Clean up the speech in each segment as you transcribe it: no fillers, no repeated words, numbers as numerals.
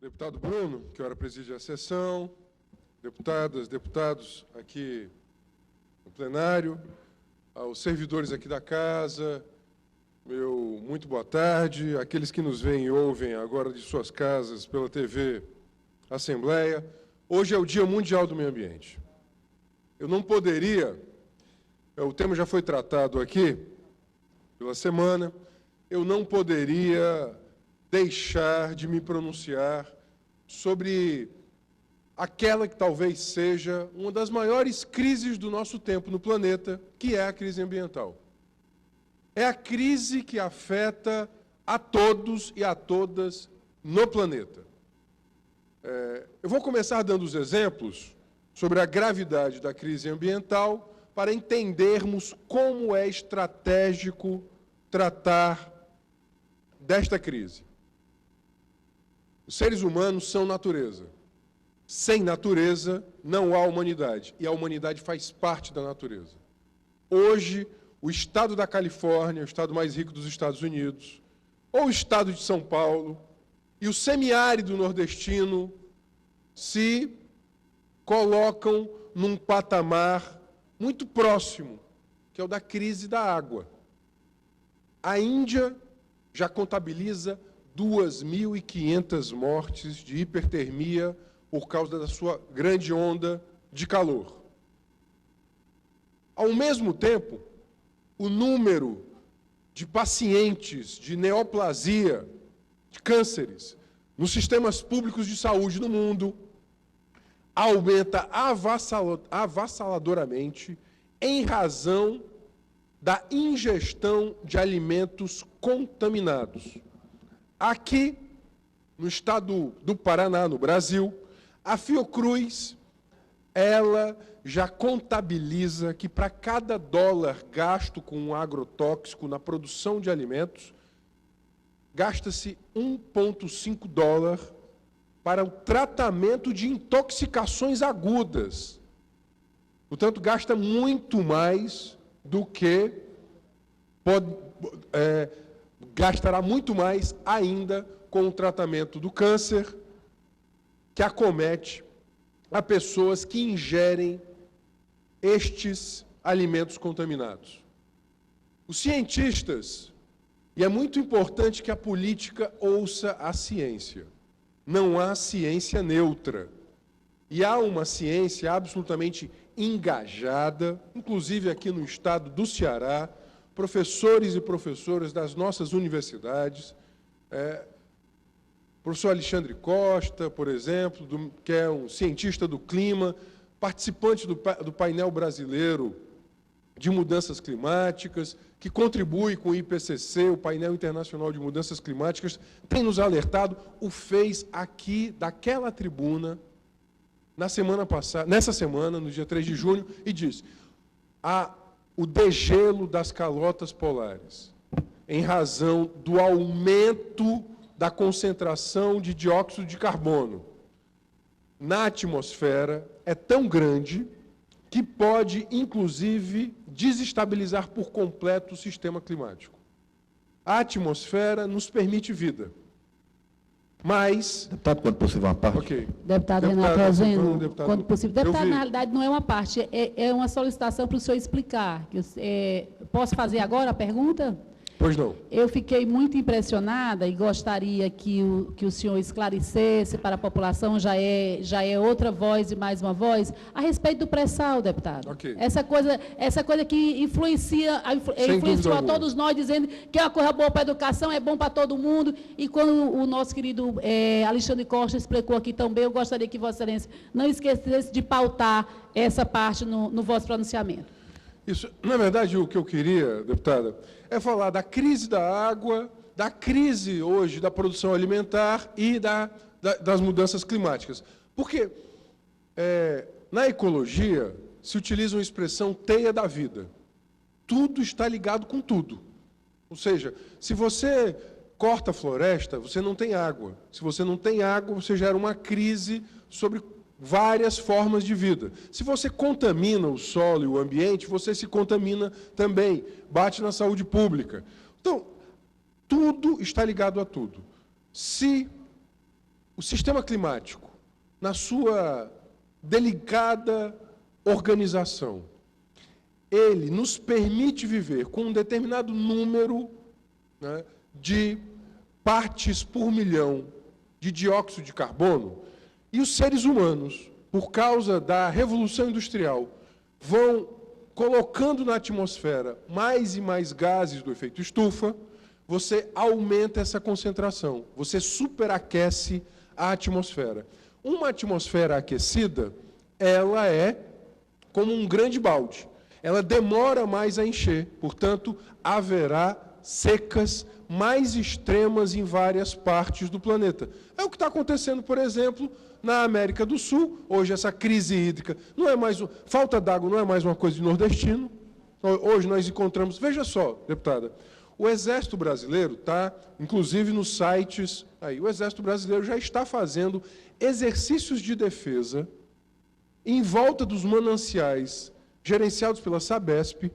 Deputado Bruno, que ora preside a sessão, deputadas, deputados aqui no plenário, aos servidores aqui da casa, meu muito boa tarde, aqueles que nos veem e ouvem agora de suas casas pela TV Assembleia. Hoje é o Dia Mundial do Meio Ambiente. Eu não poderia, o tema já foi tratado aqui pela semana, eu não poderia deixar de me pronunciar sobre aquela que talvez seja uma das maiores crises do nosso tempo no planeta, que é a crise ambiental. É a crise que afeta a todos e a todas no planeta. Eu vou começar dando os exemplos sobre a gravidade da crise ambiental para entendermos como é estratégico tratar desta crise. Os seres humanos são natureza. Sem natureza, não há humanidade. E a humanidade faz parte da natureza. Hoje, o estado da Califórnia, o estado mais rico dos Estados Unidos, ou o estado de São Paulo, e o semiárido nordestino se colocam num patamar muito próximo, que é o da crise da água. A Índia já contabiliza 2.500 mortes de hipertermia por causa da sua grande onda de calor. Ao mesmo tempo, o número de pacientes de neoplasia, de cânceres, nos sistemas públicos de saúde no mundo, aumenta avassaladoramente em razão da ingestão de alimentos contaminados. Aqui, no estado do Paraná, no Brasil, a Fiocruz, ela já contabiliza que para cada dólar gasto com um agrotóxico na produção de alimentos, gasta-se 1,5 dólar para o tratamento de intoxicações agudas. Portanto, gasta muito mais do que gastará muito mais ainda com o tratamento do câncer, que acomete a pessoas que ingerem estes alimentos contaminados. Os cientistas, e é muito importante que a política ouça a ciência, não há ciência neutra. E há uma ciência absolutamente engajada, inclusive aqui no estado do Ceará, professores e professoras das nossas universidades, professor Alexandre Costa, por exemplo, que é um cientista do clima, participante do painel brasileiro de mudanças climáticas, que contribui com o IPCC, o painel internacional de mudanças climáticas, tem nos alertado, o fez aqui, daquela tribuna, nessa semana, no dia 3 de junho, e disse: o degelo das calotas polares, em razão do aumento da concentração de dióxido de carbono na atmosfera, é tão grande que pode, inclusive, desestabilizar por completo o sistema climático. A atmosfera nos permite vida. Mas... Deputado, quando possível, uma parte. Ok. Deputado Renato Rosendo, quando possível. Eu Deputado, vi. na realidade, não é uma parte, é uma solicitação para o senhor explicar. Posso fazer agora a pergunta? Pois não. Eu fiquei muito impressionada e gostaria que o senhor esclarecesse para a população, já é outra voz e mais uma voz, a respeito do pré-sal, deputado. Ok. Essa coisa que influenciou a alguma. todos nós, dizendo que é uma coisa boa para a educação, é bom para todo mundo, e quando o nosso querido Alexandre Costa explicou aqui também, eu gostaria que Vossa Excelência não esquecesse de pautar essa parte no vosso pronunciamento. Isso, na verdade, o que eu queria, deputada, é falar da crise da água, da crise hoje da produção alimentar e das mudanças climáticas. Porque na ecologia se utiliza uma expressão teia da vida. Tudo está ligado com tudo. Ou seja, se você corta a floresta, você não tem água. Se você não tem água, você gera uma crise sobre várias formas de vida. Se você contamina o solo e o ambiente, você se contamina também, bate na saúde pública. Então, tudo está ligado a tudo. Se o sistema climático, na sua delicada organização, ele nos permite viver com um determinado número, né, de partes por milhão de dióxido de carbono, e os seres humanos, por causa da revolução industrial, vão colocando na atmosfera mais e mais gases do efeito estufa, você aumenta essa concentração, você superaquece a atmosfera. Uma atmosfera aquecida, ela é como um grande balde. Ela demora mais a encher, portanto, haverá secas mais extremas em várias partes do planeta. É o que está acontecendo, por exemplo, na América do Sul. Hoje essa crise hídrica não é mais falta d'água, não é mais uma coisa de nordestino. Hoje nós encontramos, veja só, deputada, o Exército Brasileiro está, inclusive nos sites, aí, o Exército Brasileiro já está fazendo exercícios de defesa em volta dos mananciais gerenciados pela Sabesp,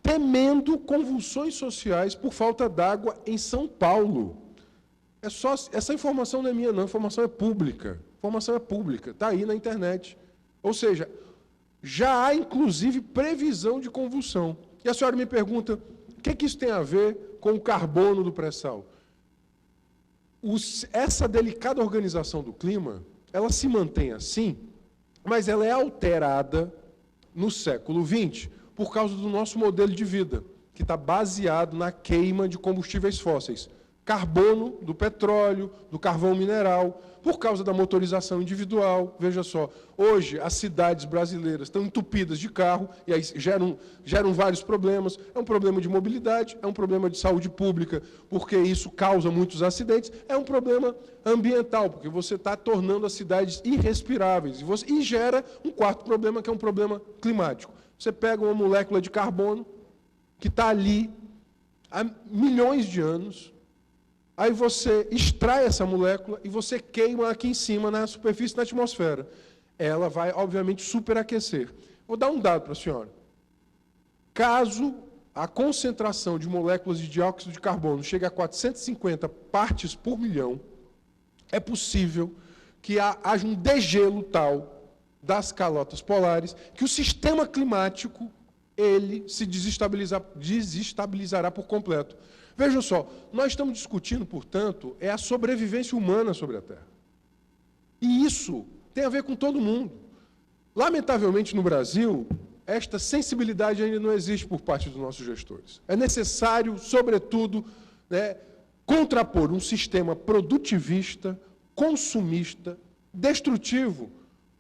temendo convulsões sociais por falta d'água em São Paulo. Essa informação não é minha, não, a informação é pública. A informação é pública, está aí na internet. Ou seja, já há, inclusive, previsão de convulsão. E a senhora me pergunta, o que isso tem a ver com o carbono do pré-sal? Essa delicada organização do clima, ela se mantém assim, mas ela é alterada no século XX por causa do nosso modelo de vida, que está baseado na queima de combustíveis fósseis. Carbono do petróleo, do carvão mineral, por causa da motorização individual. Veja só, hoje as cidades brasileiras estão entupidas de carro, e aí geram vários problemas. É um problema de mobilidade, é um problema de saúde pública, porque isso causa muitos acidentes, é um problema ambiental, porque você está tornando as cidades irrespiráveis, e gera um quarto problema, que é um problema climático. Você pega uma molécula de carbono, que está ali há milhões de anos, aí você extrai essa molécula e você queima aqui em cima, na superfície da atmosfera. Ela vai, obviamente, superaquecer. Vou dar um dado para a senhora. Caso a concentração de moléculas de dióxido de carbono chegue a 450 partes por milhão, é possível que haja um degelo tal das calotas polares que o sistema climático ele se desestabilizará por completo. Vejam só, nós estamos discutindo, portanto, a sobrevivência humana sobre a Terra. E isso tem a ver com todo mundo. Lamentavelmente, no Brasil, esta sensibilidade ainda não existe por parte dos nossos gestores. É necessário, sobretudo, contrapor um sistema produtivista, consumista, destrutivo,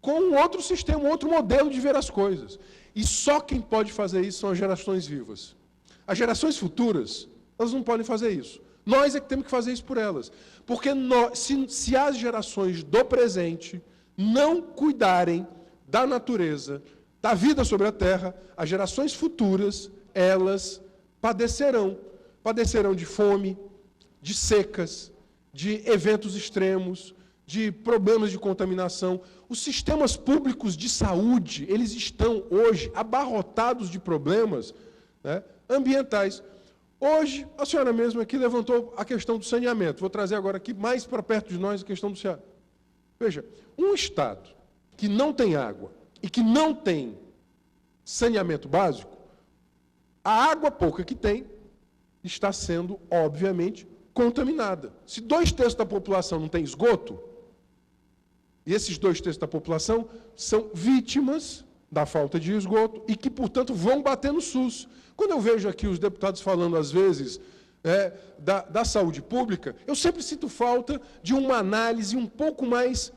com um outro sistema, um outro modelo de ver as coisas. E só quem pode fazer isso são as gerações vivas. As gerações futuras, elas não podem fazer isso. Nós é que temos que fazer isso por elas. Porque se as gerações do presente não cuidarem da natureza, da vida sobre a Terra, as gerações futuras, elas padecerão. Padecerão de fome, de secas, de eventos extremos, de problemas de contaminação. Os sistemas públicos de saúde, eles estão hoje abarrotados de problemas, ambientais. Hoje, a senhora mesma aqui levantou a questão do saneamento. Vou trazer agora aqui, mais para perto de nós, a questão do saneamento. Veja, um estado que não tem água e que não tem saneamento básico, a água pouca que tem está sendo, obviamente, contaminada. Se 2/3 da população não tem esgoto, e esses 2/3 da população são vítimas da falta de esgoto e que, portanto, vão bater no SUS. Quando eu vejo aqui os deputados falando, às vezes, da saúde pública, eu sempre sinto falta de uma análise um pouco mais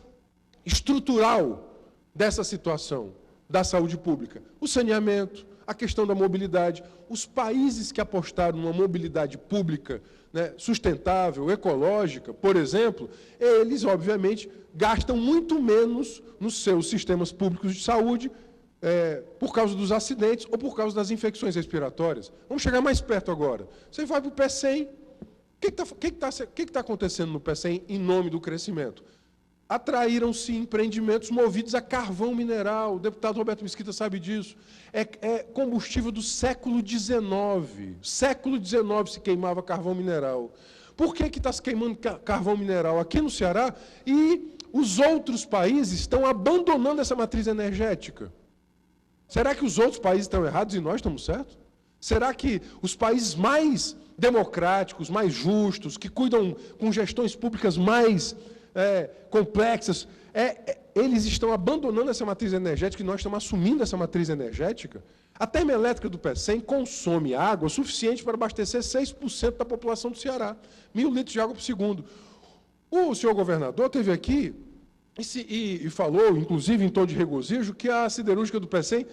estrutural dessa situação da saúde pública. O saneamento, a questão da mobilidade. Os países que apostaram numa mobilidade pública, sustentável, ecológica, por exemplo, eles, obviamente, gastam muito menos nos seus sistemas públicos de saúde por causa dos acidentes ou por causa das infecções respiratórias. Vamos chegar mais perto agora. Você vai para o PECEM. O que está acontecendo no PECEM em nome do crescimento? Atraíram-se empreendimentos movidos a carvão mineral. O deputado Roberto Mesquita sabe disso. É combustível do século XIX. Século XIX se queimava carvão mineral. Por que está se queimando carvão mineral aqui no Ceará e os outros países estão abandonando essa matriz energética? Será que os outros países estão errados e nós estamos certos? Será que os países mais democráticos, mais justos, que cuidam com gestões públicas mais complexas, eles estão abandonando essa matriz energética e nós estamos assumindo essa matriz energética? A termoelétrica do PECEM consome água suficiente para abastecer 6% da população do Ceará, 1.000 litros de água por segundo. O senhor governador esteve aqui e falou, inclusive em tom de regozijo, que a siderúrgica do PECEM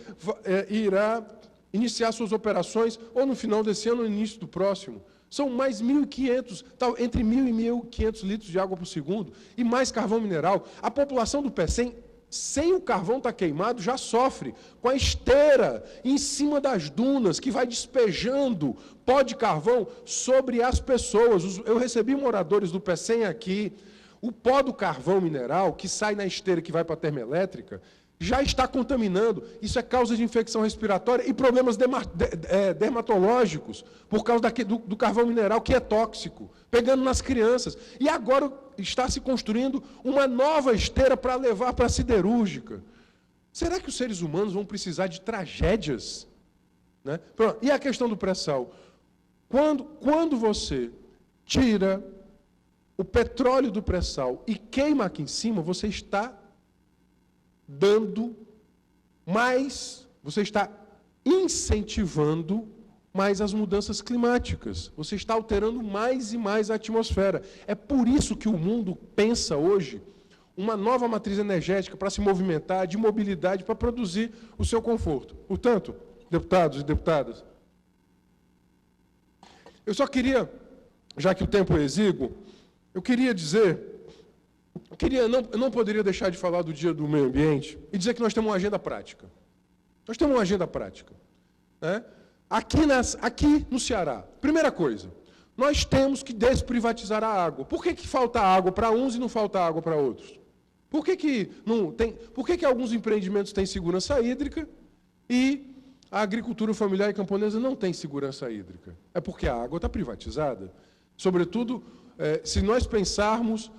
irá iniciar suas operações ou no final desse ano ou no início do próximo. São mais 1.500, entre 1.000 e 1.500 litros de água por segundo, e mais carvão mineral. A população do PECEM, sem o carvão estar queimado, já sofre com a esteira em cima das dunas, que vai despejando pó de carvão sobre as pessoas. Eu recebi moradores do PECEM aqui. O pó do carvão mineral, que sai na esteira que vai para a termoelétrica, já está contaminando. Isso é causa de infecção respiratória e problemas dermatológicos, por causa do carvão mineral, que é tóxico, pegando nas crianças. E agora está se construindo uma nova esteira para levar para a siderúrgica. Será que os seres humanos vão precisar de tragédias? Né? E a questão do pré-sal? Quando você tira o petróleo do pré-sal e queima aqui em cima, você está dando mais, você está incentivando mais as mudanças climáticas. Você está alterando mais e mais a atmosfera. É por isso que o mundo pensa hoje uma nova matriz energética para se movimentar, de mobilidade, para produzir o seu conforto. Portanto, deputados e deputadas, eu só queria, já que o tempo é exíguo, eu queria dizer, eu não poderia deixar de falar do Dia do Meio Ambiente e dizer que nós temos uma agenda prática. Nós temos uma agenda prática. Né? Aqui no Ceará, primeira coisa, nós temos que desprivatizar a água. Por que falta água para uns e não falta água para outros? Por que alguns empreendimentos têm segurança hídrica e a agricultura familiar e camponesa não tem segurança hídrica? É porque a água está privatizada. Sobretudo, se nós pensarmos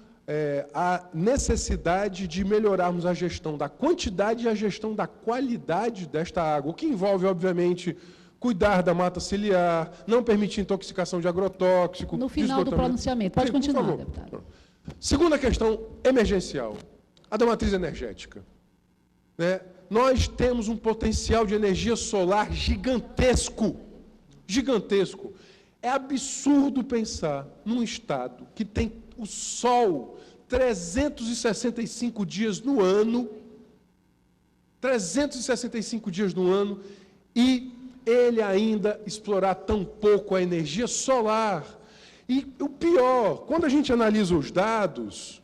a necessidade de melhorarmos a gestão da quantidade e a gestão da qualidade desta água, o que envolve, obviamente, cuidar da mata ciliar, não permitir intoxicação de agrotóxico. No final do pronunciamento. Pode continuar, deputado. Segunda questão emergencial, a da matriz energética. Né? Nós temos um potencial de energia solar gigantesco. Gigantesco. É absurdo pensar num estado que tem o sol 365 dias no ano, 365 dias no ano, e ele ainda explorar tão pouco a energia solar. E o pior, quando a gente analisa os dados,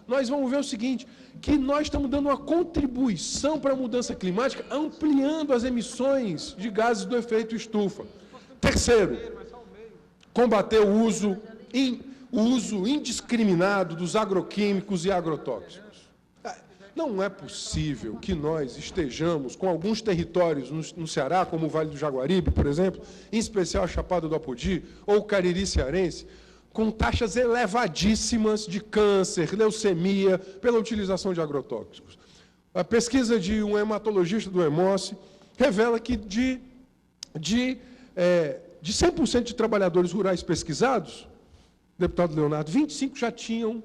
nós vamos ver o seguinte, que nós estamos dando uma contribuição para a mudança climática, ampliando as emissões de gases do efeito estufa. Terceiro, combater o uso indiscriminado dos agroquímicos e agrotóxicos. Não é possível que nós estejamos com alguns territórios no Ceará, como o Vale do Jaguaribe, por exemplo, em especial a Chapada do Apodi, ou o Cariri cearense, com taxas elevadíssimas de câncer, leucemia, pela utilização de agrotóxicos. A pesquisa de um hematologista do Hemosce revela que de 100% de trabalhadores rurais pesquisados, deputado Leonardo, 25 já tinham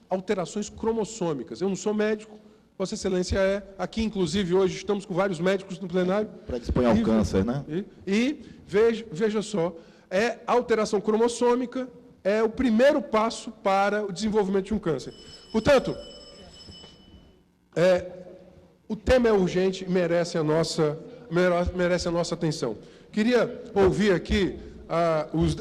alterações cromossômicas. Eu não sou médico, Vossa Excelência é. Aqui, inclusive, hoje estamos com vários médicos no plenário. Predispõe ao câncer, né? Veja só, a alteração cromossômica é o primeiro passo para o desenvolvimento de um câncer. Portanto, o tema é urgente e merece a nossa atenção. Queria ouvir aqui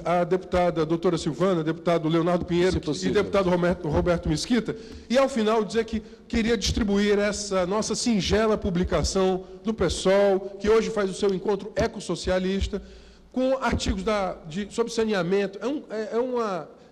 a deputada doutora Silvana, deputado Leonardo Pinheiro e deputado Roberto Mesquita, e ao final dizer que queria distribuir essa nossa singela publicação do PSOL, que hoje faz o seu encontro ecossocialista, com artigos sobre saneamento.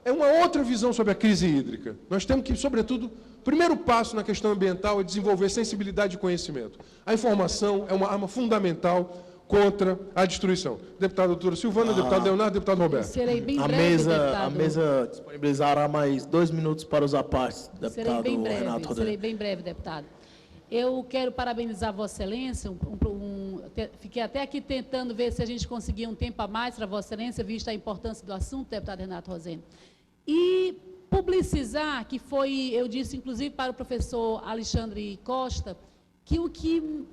É uma outra visão sobre a crise hídrica. Nós temos que, sobretudo, o primeiro passo na questão ambiental é desenvolver sensibilidade e conhecimento. A informação é uma arma fundamental contra a destruição. Deputada doutora Silvana, deputado Leonardo, deputado Roberto. Serei bem breve, deputado. A mesa disponibilizará mais 2 minutos para os apartes, deputado Renato Rodrigues. Serei bem breve, deputado. Eu quero parabenizar Vossa Excelência, fiquei até aqui tentando ver se a gente conseguia um tempo a mais para Vossa Excelência, vista a importância do assunto, deputado Renato Rosendo. E publicizar, que foi, eu disse inclusive para o professor Alexandre Costa, que o que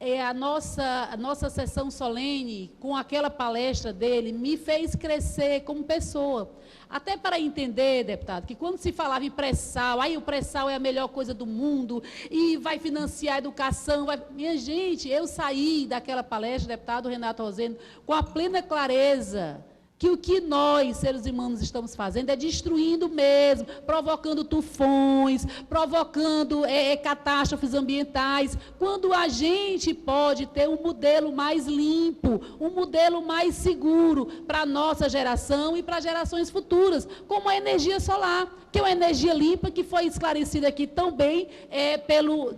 é a nossa sessão solene, com aquela palestra dele, me fez crescer como pessoa. Até para entender, deputado, que quando se falava em pré-sal, aí o pré-sal é a melhor coisa do mundo, e vai financiar a educação. Minha gente, eu saí daquela palestra, deputado Renato Rosendo, com a plena clareza que o que nós, seres humanos, estamos fazendo é destruindo mesmo, provocando tufões, provocando catástrofes ambientais, quando a gente pode ter um modelo mais limpo, um modelo mais seguro para a nossa geração e para gerações futuras, como a energia solar, que é uma energia limpa, que foi esclarecida aqui tão bem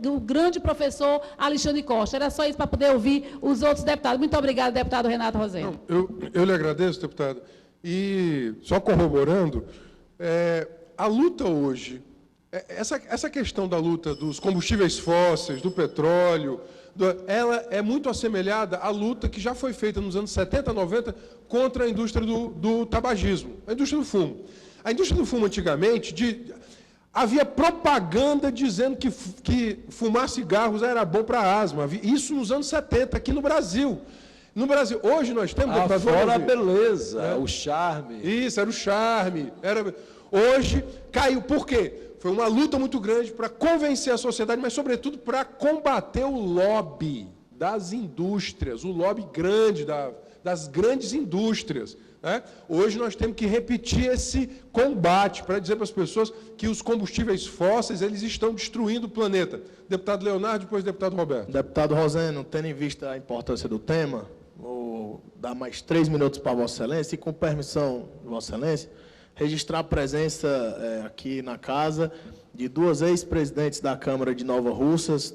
do grande professor Alexandre Costa. Era só isso para poder ouvir os outros deputados. Muito obrigada, deputado Renato Rosendo. Eu lhe agradeço, deputado. E, só corroborando, a luta hoje, essa questão da luta dos combustíveis fósseis, do petróleo, ela é muito assemelhada à luta que já foi feita nos anos 70, 90, contra a indústria do tabagismo, a indústria do fumo. A indústria do fumo, antigamente, havia propaganda dizendo que fumar cigarros era bom para a asma. Isso nos anos 70, aqui no Brasil. No Brasil, hoje nós temos... Fora a beleza, o charme. Isso, era o charme. Hoje caiu. Por quê? Foi uma luta muito grande para convencer a sociedade, mas, sobretudo, para combater o lobby das indústrias, o lobby grande das grandes indústrias. Hoje nós temos que repetir esse combate para dizer para as pessoas que os combustíveis fósseis eles estão destruindo o planeta. Deputado Leonardo, depois deputado Roberto. Deputado Rosendo, tendo em vista a importância do tema, vou dar mais 3 minutos para Vossa Excelência e, com permissão de Vossa Excelência, registrar a presença aqui na casa de 2 ex-presidentes da Câmara de Nova Russas,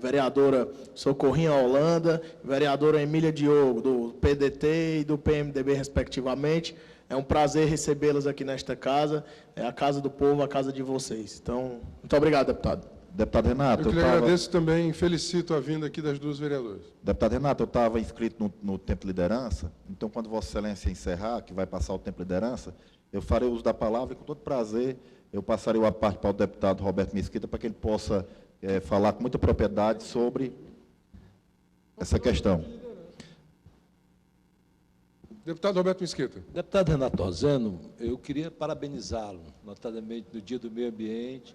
vereadora Socorrinha Holanda, vereadora Emília Diogo, do PDT e do PMDB, respectivamente. É um prazer recebê-las aqui nesta casa, é a casa do povo, a casa de vocês. Então, muito obrigado, deputado. Deputado Renato, eu agradeço também, felicito a vinda aqui das 2 vereadoras. Deputado Renato, eu estava inscrito no tempo de liderança, então, quando Vossa Excelência encerrar, que vai passar o tempo de liderança, eu farei uso da palavra e, com todo prazer, eu passarei a parte para o deputado Roberto Mesquita, para que ele possa falar com muita propriedade sobre essa questão. Deputado Roberto Mesquita. Deputado Renato Rosendo, eu queria parabenizá-lo, notadamente no Dia do Meio Ambiente,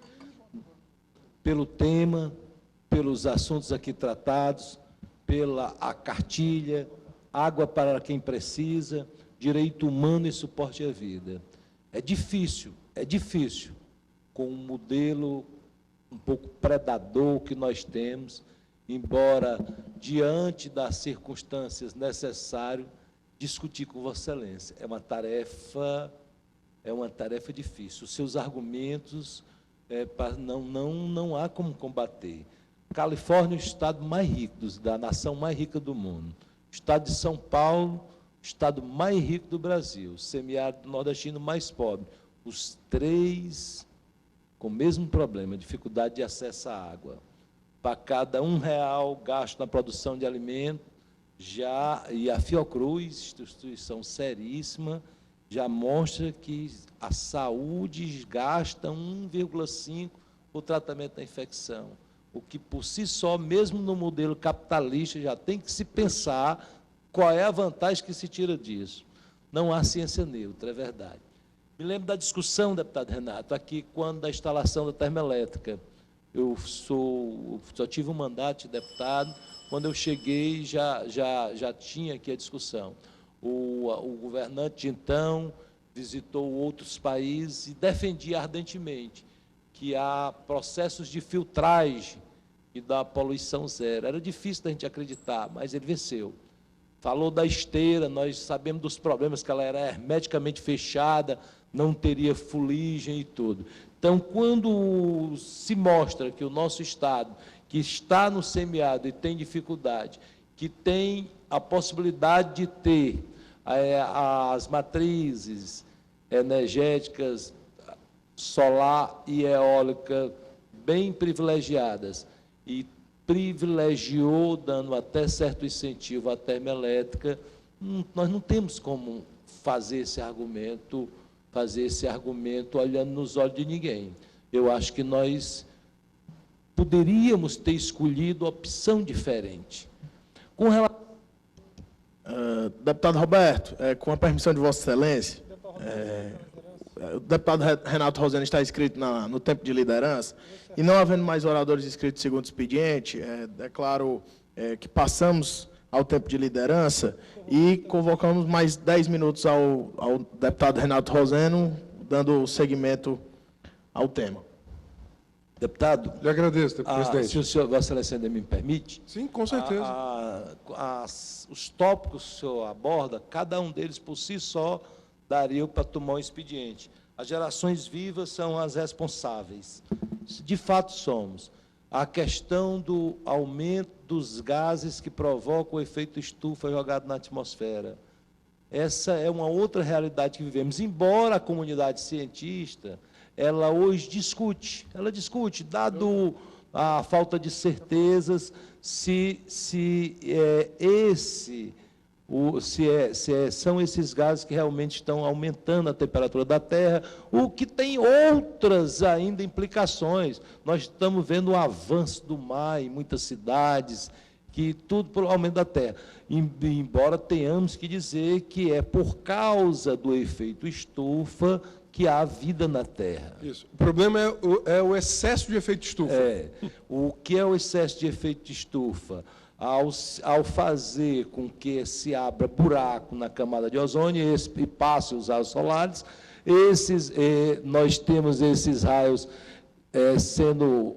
pelo tema, pelos assuntos aqui tratados, pela cartilha, água para quem precisa, direito humano e suporte à vida. É difícil, com um modelo um pouco predador que nós temos, embora, diante das circunstâncias necessárias, discutir com Vossa Excelência. É uma tarefa difícil. Os seus argumentos, não há como combater. Califórnia é o estado mais rico, da nação mais rica do mundo. O estado de São Paulo, o estado mais rico do Brasil, o semiárido nordestino mais pobre. Os 3 com o mesmo problema, dificuldade de acesso à água. Para cada R$1 gasto na produção de alimento, e a Fiocruz, instituição seríssima, já mostra que a saúde gasta 1,5 para o tratamento da infecção. O que, por si só, mesmo no modelo capitalista, já tem que se pensar qual é a vantagem que se tira disso. Não há ciência neutra, é verdade. Me lembro da discussão, deputado Renato, aqui, quando da instalação da termoelétrica. Eu só tive um mandato de deputado, quando eu cheguei já tinha aqui a discussão. O governante, então, visitou outros países e defendia ardentemente que há processos de filtragem e da poluição zero. Era difícil da gente acreditar, mas ele venceu. Falou da esteira, nós sabemos dos problemas, que ela era hermeticamente fechada, não teria fuligem e tudo. Então, quando se mostra que o nosso Estado, que está no semiárido e tem dificuldade, que tem a possibilidade de ter as matrizes energéticas solar e eólica bem privilegiadas e privilegiou, dando até certo incentivo à termoelétrica, nós não temos como fazer esse argumento olhando nos olhos de ninguém. Eu acho que nós poderíamos ter escolhido opção diferente. Com relação... Deputado Roberto, com a permissão de Vossa Excelência, o deputado Renato Rosendo está inscrito no tempo de liderança, e não havendo mais oradores inscritos segundo o expediente, declaro que passamos ao tempo de liderança e convocamos mais 10 minutos ao deputado Renato Rosendo, dando seguimento ao tema. Deputado, Lhe agradeço, presidente. Se o senhor, Vossa Excelência, ainda me permite. Sim, com certeza. Os tópicos que o senhor aborda, cada um deles por si só daria para tomar um expediente. As gerações vivas são as responsáveis. De fato, somos. A questão do aumento dos gases que provocam o efeito estufa jogado na atmosfera. Essa é uma outra realidade que vivemos. Embora a comunidade cientista, ela hoje discute, dado a falta de certezas, são esses gases que realmente estão aumentando a temperatura da Terra, o que tem outras ainda implicações. Nós estamos vendo o avanço do mar em muitas cidades, que tudo pelo aumento da Terra. Embora tenhamos que dizer que é por causa do efeito estufa que há vida na Terra. Isso. O problema é o excesso de efeito estufa. O que é o excesso de efeito de estufa? Ao fazer com que se abra buraco na camada de ozônio e passe os raios solares, nós temos esses raios sendo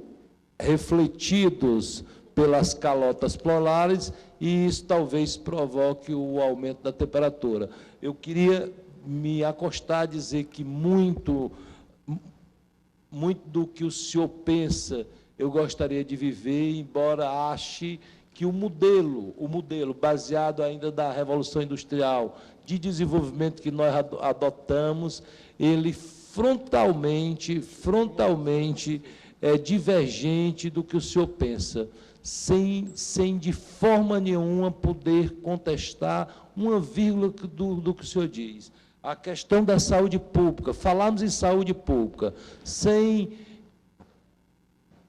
refletidos pelas calotas polares, e isso talvez provoque o aumento da temperatura. Eu queria me acostar a dizer que muito do que o senhor pensa, eu gostaria de viver, embora ache que o modelo baseado ainda da Revolução Industrial, de desenvolvimento que nós adotamos, ele frontalmente é divergente do que o senhor pensa, sem de forma nenhuma poder contestar uma vírgula do que o senhor diz. A questão da saúde pública, falamos em saúde pública, sem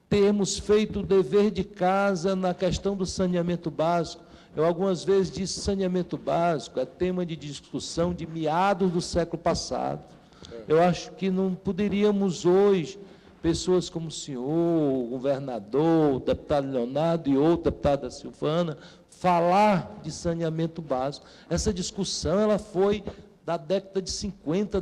termos feito o dever de casa na questão do saneamento básico. Eu algumas vezes disse saneamento básico, é tema de discussão de meados do século passado. Eu acho que não poderíamos hoje, pessoas como o senhor, o governador, o deputado Leonardo e outro, deputada Silvana, falar de saneamento básico. Essa discussão ela foi da década de 50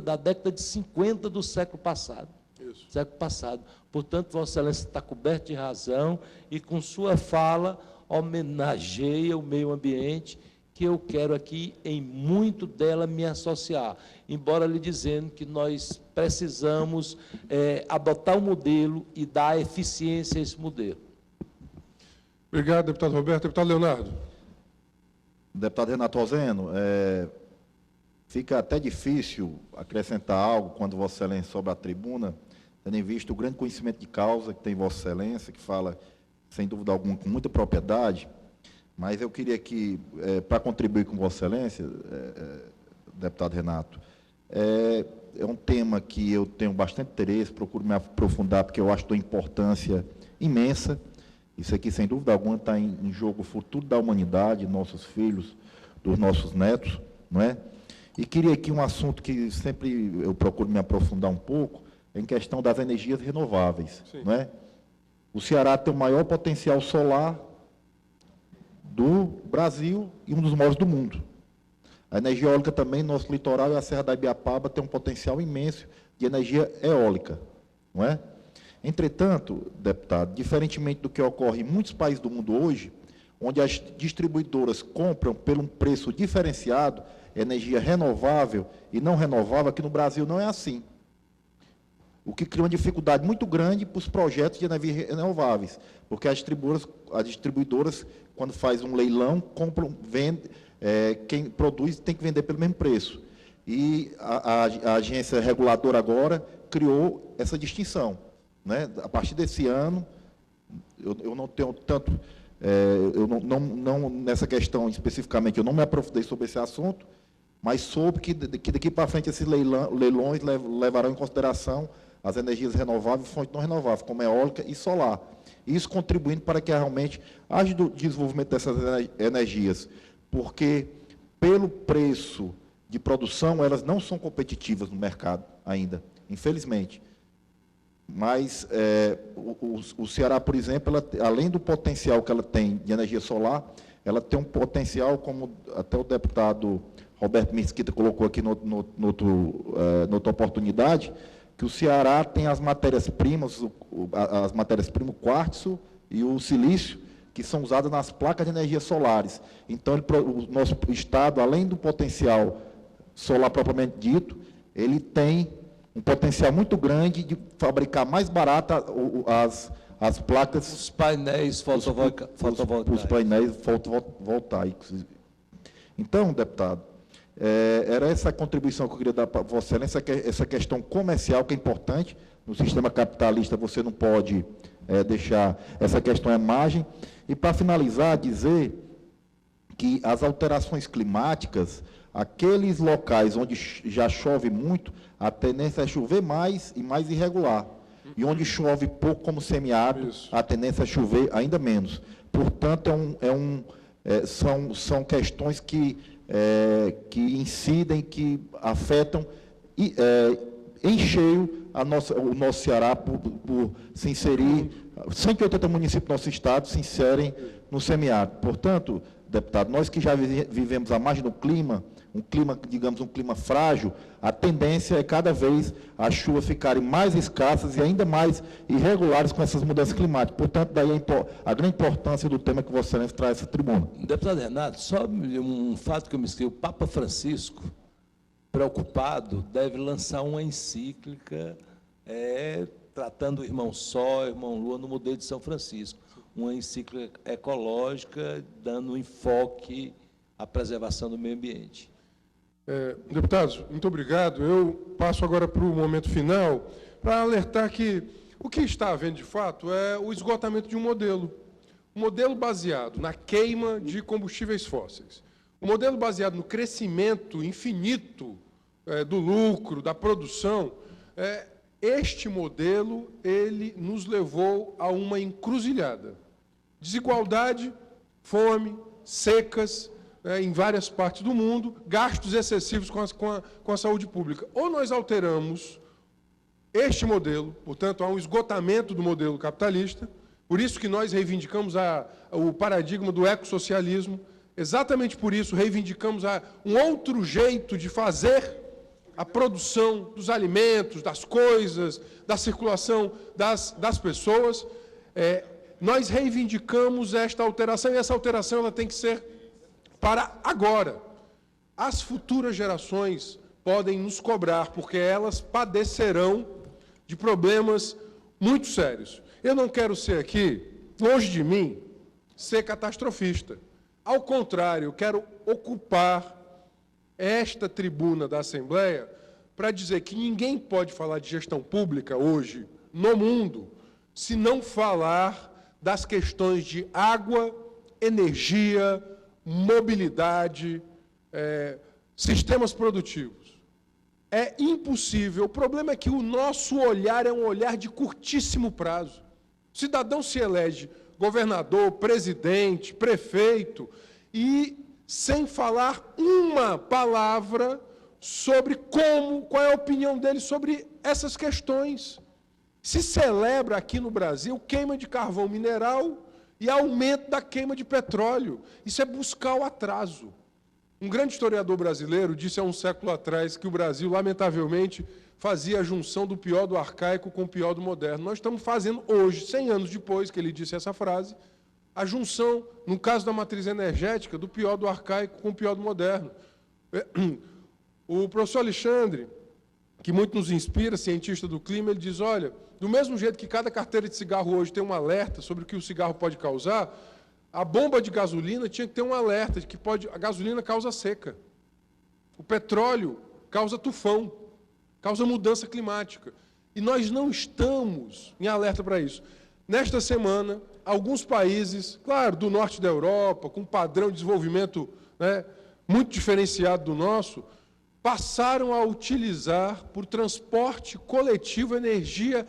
do século passado. Isso. Século passado. Portanto, Vossa Excelência está coberto de razão e, com sua fala, homenageia o meio ambiente, que eu quero aqui, em muito dela, me associar. Embora lhe dizendo que nós precisamos adotar um modelo e dar eficiência a esse modelo. Obrigado, deputado Roberto. Deputado Leonardo. Deputado Renato Rosendo, fica até difícil acrescentar algo quando Vossa Excelência sobe à tribuna, tendo em vista o grande conhecimento de causa que tem Vossa Excelência, que fala, sem dúvida alguma, com muita propriedade, mas eu queria que, para contribuir com Vossa Excelência, deputado Renato, é um tema que eu tenho bastante interesse, procuro me aprofundar, porque eu acho de uma importância imensa. Isso aqui, sem dúvida alguma, está em jogo o futuro da humanidade, nossos filhos, dos nossos netos, não é? E queria aqui um assunto que sempre eu procuro me aprofundar um pouco, em questão das energias renováveis, não é? O Ceará tem o maior potencial solar do Brasil e um dos maiores do mundo. A energia eólica também, nosso litoral e a Serra da Ibiapaba tem um potencial imenso de energia eólica, não é? Entretanto, deputado, diferentemente do que ocorre em muitos países do mundo hoje, onde as distribuidoras compram por um preço diferenciado energia renovável e não renovável, aqui no Brasil não é assim. o que cria uma dificuldade muito grande para os projetos de energias renováveis, porque as distribuidoras, quando faz um leilão, compram, vende, quem produz tem que vender pelo mesmo preço. E a agência reguladora agora criou essa distinção, né? A partir desse ano, eu não tenho tanto, eu não nessa questão especificamente, eu não me aprofundei sobre esse assunto, mas soube que daqui para frente esses leilões levarão em consideração as energias renováveis e fontes não renováveis, como eólica e solar. Isso contribuindo para que realmente haja o desenvolvimento dessas energias, porque pelo preço de produção, elas não são competitivas no mercado ainda, infelizmente. Mas o Ceará, por exemplo, além do potencial que ela tem de energia solar, ela tem um potencial, como até o deputado Roberto Mesquita colocou aqui noutra oportunidade, que o Ceará tem as matérias-primas, o quartzo e o silício, que são usadas nas placas de energia solares. Então, o nosso estado, além do potencial solar propriamente dito, ele tem um potencial muito grande de fabricar mais barata as placas... Os painéis fotovoltaicos. Os painéis fotovoltaicos. Então, deputado, era essa a contribuição que eu queria dar para Vossa Excelência, essa questão comercial que é importante. No sistema capitalista, você não pode deixar essa questão à margem. E, para finalizar, dizer que as alterações climáticas, aqueles locais onde já chove muito, a tendência é chover mais e mais irregular. E onde chove pouco, como semiárido, a tendência é chover ainda menos. Portanto, são questões que incidem, que afetam em cheio o nosso Ceará, por se inserir, 180 municípios do nosso estado se inserem no semiárido. Portanto, deputado, nós que já vivemos à margem do clima, digamos, um clima frágil, a tendência é cada vez as chuvas ficarem mais escassas e ainda mais irregulares com essas mudanças climáticas. Portanto, daí a grande importância do tema que Vossa Excelência traz a essa tribuna. Deputado Renato, só um fato que eu me esqueci: o Papa Francisco, preocupado, deve lançar uma encíclica tratando o irmão Sol, irmão Lua, no modelo de São Francisco. Uma encíclica ecológica, dando enfoque à preservação do meio ambiente. Deputados, muito obrigado. Eu passo agora para o momento final, para alertar que o que está havendo, de fato, é o esgotamento de um modelo baseado na queima de combustíveis fósseis, um modelo baseado no crescimento infinito do lucro, da produção. Este modelo, ele nos levou a uma encruzilhada. Desigualdade, fome, secas, em várias partes do mundo, gastos excessivos com a saúde pública. Ou nós alteramos este modelo, portanto, há um esgotamento do modelo capitalista, por isso que nós reivindicamos o paradigma do ecossocialismo, exatamente por isso reivindicamos um outro jeito de fazer a produção dos alimentos, das coisas, da circulação das pessoas. Nós reivindicamos esta alteração, e essa alteração ela tem que ser para agora. As futuras gerações podem nos cobrar, porque elas padecerão de problemas muito sérios. Eu não quero ser aqui, longe de mim, ser catastrofista. Ao contrário, eu quero ocupar esta tribuna da Assembleia para dizer que ninguém pode falar de gestão pública hoje, no mundo, se não falar das questões de água, energia, mobilidade, sistemas produtivos. É impossível. O problema é que o nosso olhar é um olhar de curtíssimo prazo. O cidadão se elege governador, presidente, prefeito, e sem falar uma palavra sobre qual é a opinião dele sobre essas questões. Se celebra aqui no Brasil queima de carvão mineral e aumento da queima de petróleo. Isso é buscar o atraso. Um grande historiador brasileiro disse há um século atrás que o Brasil, lamentavelmente, fazia a junção do pior do arcaico com o pior do moderno. Nós estamos fazendo hoje, 100 anos depois que ele disse essa frase, a junção, no caso da matriz energética, do pior do arcaico com o pior do moderno. O professor Alexandre, que muito nos inspira, cientista do clima, ele diz, olha, do mesmo jeito que cada carteira de cigarro hoje tem um alerta sobre o que o cigarro pode causar, a bomba de gasolina tinha que ter um alerta de que a gasolina causa seca. O petróleo causa tufão, causa mudança climática. E nós não estamos em alerta para isso. Nesta semana, alguns países, claro, do norte da Europa, com um padrão de desenvolvimento, né, muito diferenciado do nosso, passaram a utilizar, por transporte coletivo, energia,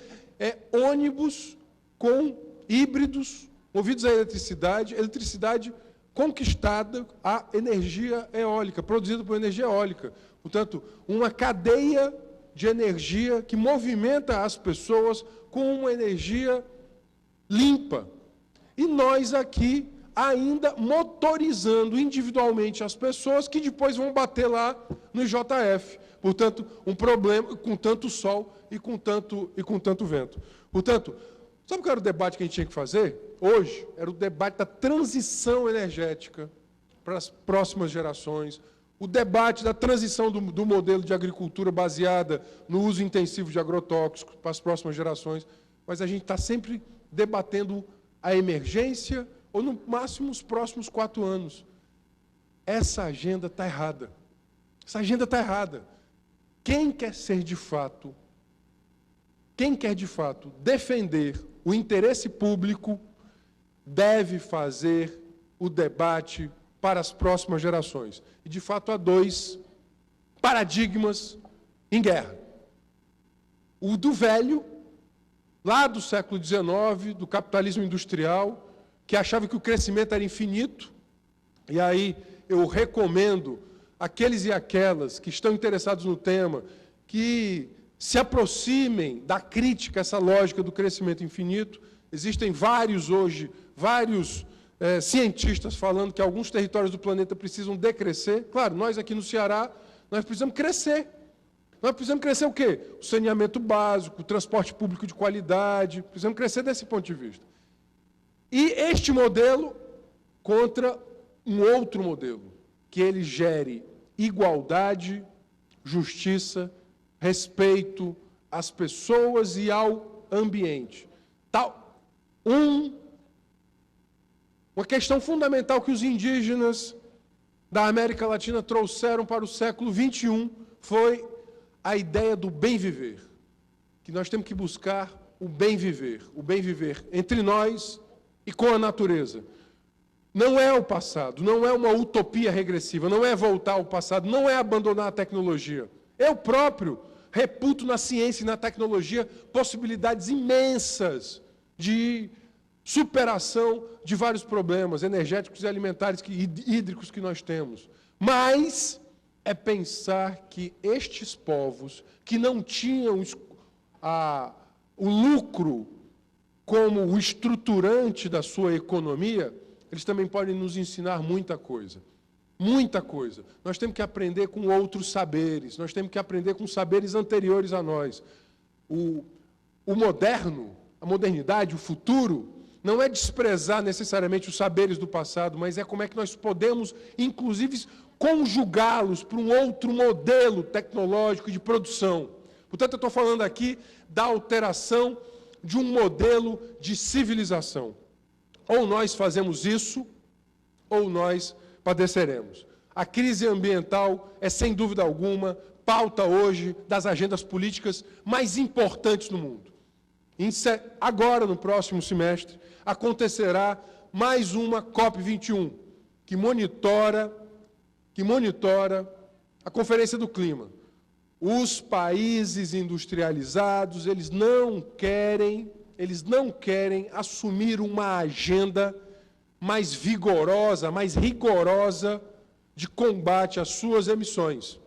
ônibus com híbridos, movidos à eletricidade conquistada a energia eólica, produzida por energia eólica. Portanto, uma cadeia de energia que movimenta as pessoas com uma energia limpa. E nós aqui ainda motorizando individualmente as pessoas que depois vão bater lá no IJF. Portanto, um problema com tanto sol e com tanto vento. Portanto, sabe qual era o debate que a gente tinha que fazer hoje? Era o debate da transição energética para as próximas gerações, o debate da transição do modelo de agricultura baseada no uso intensivo de agrotóxicos para as próximas gerações, mas a gente está sempre debatendo a emergência ou, no máximo, os próximos 4 anos. Essa agenda está errada. Essa agenda está errada. Quem quer de fato defender o interesse público deve fazer o debate para as próximas gerações. E, de fato, há 2 paradigmas em guerra. O do velho, lá do século XIX, do capitalismo industrial, que achava que o crescimento era infinito, e aí eu recomendo aqueles e aquelas que estão interessados no tema, que se aproximem da crítica a essa lógica do crescimento infinito. Existem vários cientistas falando que alguns territórios do planeta precisam decrescer. Claro, nós aqui no Ceará, nós precisamos crescer. Nós precisamos crescer o quê? O saneamento básico, o transporte público de qualidade, precisamos crescer desse ponto de vista. E este modelo contra um outro modelo, que ele gere igualdade, justiça, respeito às pessoas e ao ambiente. Uma questão fundamental que os indígenas da América Latina trouxeram para o século XXI foi a ideia do bem viver, que nós temos que buscar o bem viver entre nós e com a natureza. Não é o passado, não é uma utopia regressiva, não é voltar ao passado, não é abandonar a tecnologia. Eu próprio reputo na ciência e na tecnologia possibilidades imensas de superação de vários problemas energéticos e alimentares e hídricos que nós temos. Mas é pensar que estes povos, que não tinham o lucro como o estruturante da sua economia, eles também podem nos ensinar muita coisa. Muita coisa. Nós temos que aprender com outros saberes, nós temos que aprender com saberes anteriores a nós. O moderno, a modernidade, o futuro, não é desprezar necessariamente os saberes do passado, mas é como é que nós podemos, inclusive, conjugá-los para um outro modelo tecnológico de produção. Portanto, eu estou falando aqui da alteração de um modelo de civilização. Ou nós fazemos isso, ou nós padeceremos. A crise ambiental é, sem dúvida alguma, pauta hoje das agendas políticas mais importantes no mundo. Agora, no próximo semestre, acontecerá mais uma COP21, que monitora a Conferência do Clima. Os países industrializados, eles não querem assumir uma agenda mais vigorosa, mais rigorosa de combate às suas emissões.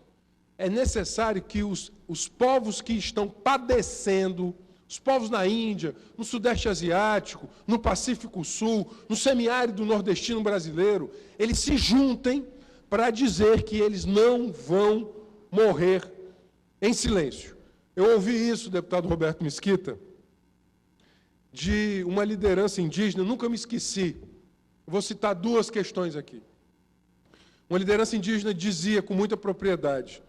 É necessário que os povos que estão padecendo, os povos na Índia, no Sudeste Asiático, no Pacífico Sul, no semiárido nordestino brasileiro, eles se juntem para dizer que eles não vão morrer em silêncio. Eu ouvi isso, deputado Roberto Mesquita, de uma liderança indígena, nunca me esqueci. Eu vou citar 2 questões aqui. Uma liderança indígena dizia com muita propriedade: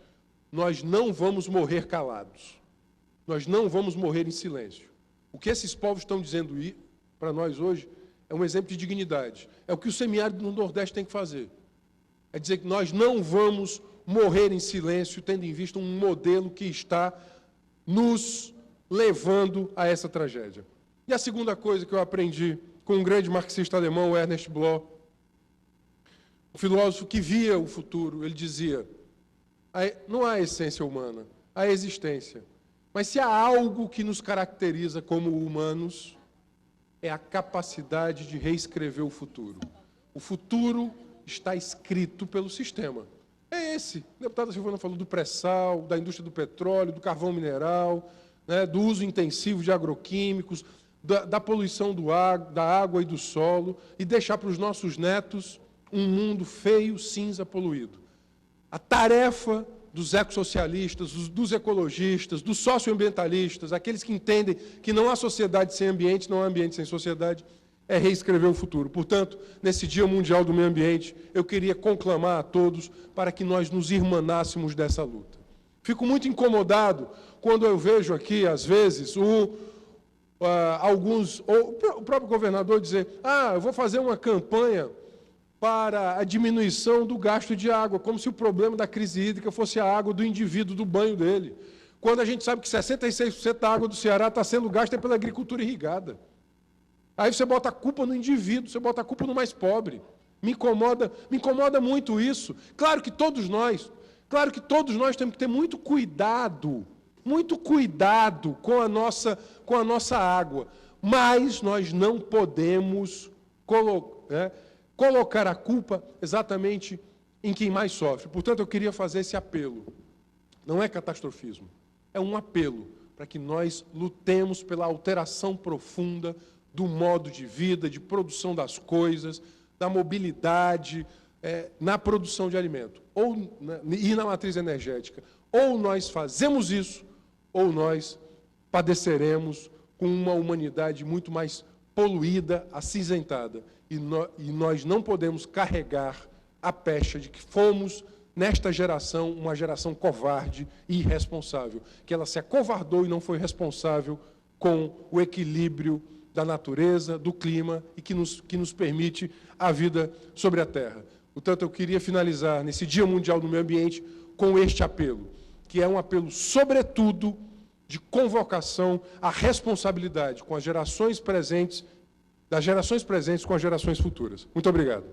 nós não vamos morrer calados. Nós não vamos morrer em silêncio. O que esses povos estão dizendo para nós hoje é um exemplo de dignidade. É o que o semiárido no Nordeste tem que fazer. É dizer que nós não vamos morrer em silêncio, tendo em vista um modelo que está nos levando a essa tragédia. E a segunda coisa que eu aprendi com um grande marxista alemão, Ernest Bloch, um filósofo que via o futuro, ele dizia, não há essência humana, há existência. Mas se há algo que nos caracteriza como humanos, é a capacidade de reescrever o futuro. O futuro está escrito pelo sistema. É esse. A deputada Silvana falou do pré-sal, da indústria do petróleo, do carvão mineral, né, do uso intensivo de agroquímicos, da poluição da água e do solo, e deixar para os nossos netos um mundo feio, cinza, poluído. A tarefa dos ecossocialistas, dos ecologistas, dos socioambientalistas, aqueles que entendem que não há sociedade sem ambiente, não há ambiente sem sociedade, é reescrever o futuro. Portanto, nesse Dia Mundial do Meio Ambiente, eu queria conclamar a todos para que nós nos irmanássemos dessa luta. Fico muito incomodado quando eu vejo aqui, às vezes, o próprio governador dizer, eu vou fazer uma campanha para a diminuição do gasto de água, como se o problema da crise hídrica fosse a água do indivíduo, do banho dele. Quando a gente sabe que 66% da água do Ceará está sendo gasta pela agricultura irrigada. Aí você bota a culpa no indivíduo, você bota a culpa no mais pobre. Me incomoda muito isso. Claro que todos nós temos que ter muito cuidado com a nossa água. Mas nós não podemos colocar a culpa exatamente em quem mais sofre. Portanto, eu queria fazer esse apelo. Não é catastrofismo, é um apelo para que nós lutemos pela alteração profunda do modo de vida, de produção das coisas, da mobilidade, na produção de alimento, e na matriz energética. Ou nós fazemos isso, ou nós padeceremos com uma humanidade muito mais poluída, acinzentada. E nós não podemos carregar a pecha de que fomos, nesta geração, uma geração covarde e irresponsável, que ela se acovardou e não foi responsável com o equilíbrio da natureza, do clima e que nos permite a vida sobre a Terra. Portanto, eu queria finalizar nesse Dia Mundial do Meio Ambiente com este apelo, que é um apelo, sobretudo, de convocação à responsabilidade com as gerações presentes, das gerações presentes com as gerações futuras. Muito obrigado.